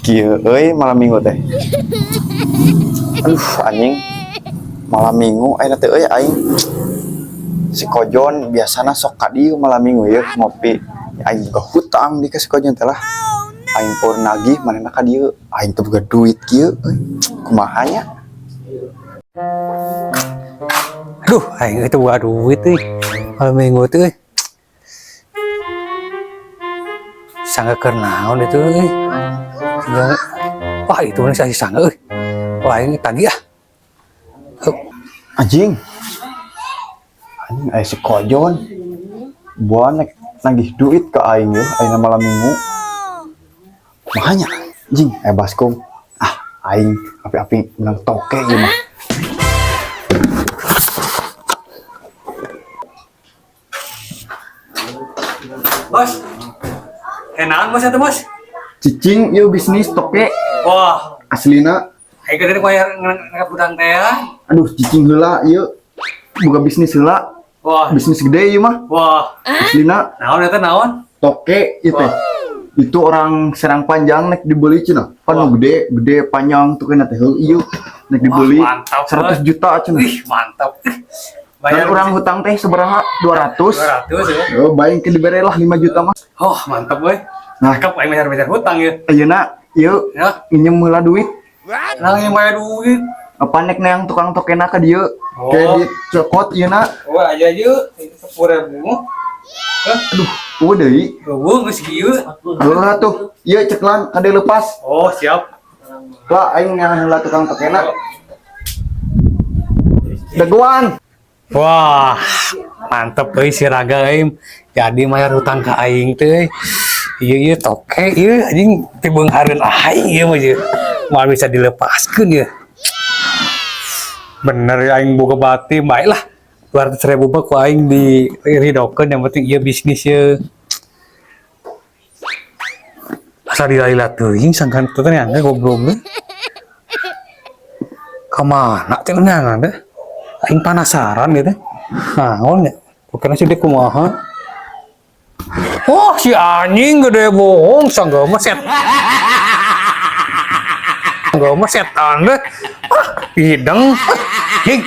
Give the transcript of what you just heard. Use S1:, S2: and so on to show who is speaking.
S1: Kieu malam minggu teh. Aduh anjing. Malam minggu ayeuna teh aing si Kojon biasana sok ka dieu malam minggu ya ngopi. Aing boga hutang di ka si Kojon teh lah. Aing pur nagih manehna ka dieu. Aing teh boga duit kieu kumaha nya?
S2: Aduh, aing itu buat duit malam minggu teh. Sangga keur naon itu wah itu nih saya sangga wah ini tadi ah.
S1: Anjing aya si Kojon buan nagih duit ke aing ya ayeuna malam minggu. Makanya anjing baskom aing api-api menang toke ieu mah.
S2: Bos. Enakan bos itu bos.
S1: Cicing ieu bisnis toke.
S2: Wah,
S1: Aslina.
S2: aing keur bayar ngangkat hutang teh.
S1: Aduh cicing heula ieu boga bisnis heula.
S2: Wah,
S1: Bisnis gede ieu mah.
S2: wah.
S1: Aslina
S2: Naon eta naon?
S1: toke ieu teh. Itu orang Serang Panjang nek dibeli cenah. Kan nu gede panjang tuh kana teh ieu nek dibeli
S2: mantap,
S1: 100 juta cenah.
S2: Ih, mantap.
S1: Dan orang hutang teh sabaraha? 200.
S2: 200 ya.
S1: Oh, baik ke dibere lah 5 juta mah.
S2: Oh, mantap we.
S1: Nah,
S2: Cakep aing bayar hutang ya.
S1: ayeuna ieu
S2: Ya,
S1: minjem heula duit.
S2: nang yang bayar duit.
S1: Apa nek yang tukang tokena ka dieu? Kayak di cokot ieuna.
S2: Wah, aja aja 10.000.
S1: Aduh, eueuh deui.
S2: Gua geus kieu.
S1: Heula tuh. Ieu ceklan kade lepas.
S2: Oh, siap.
S1: Lah aing yang heula tukang tokena. Daguan.
S2: Wah, mantep euy si Raga aing. Jadi bayar hutang ka aing teh. Ieu toke ieu anjing teu beunghareun aing ieu mah ieu. Moal bisa dilepaskeun ieu. Bener ya aing boga bati bae lah. 200.000 mah ku aing diridokeun yang penting ieu bisnis ieu. Asa dilila teuing sangkan teu teh angga goblok. Kamana teh neangan teh? Aing penasaran gitu. Naon ya? Pokoknya sih dia kumaha. Oh, si anjing gede bohong, sangga mah set. Sangga mah setan deh. Hidang. Nih,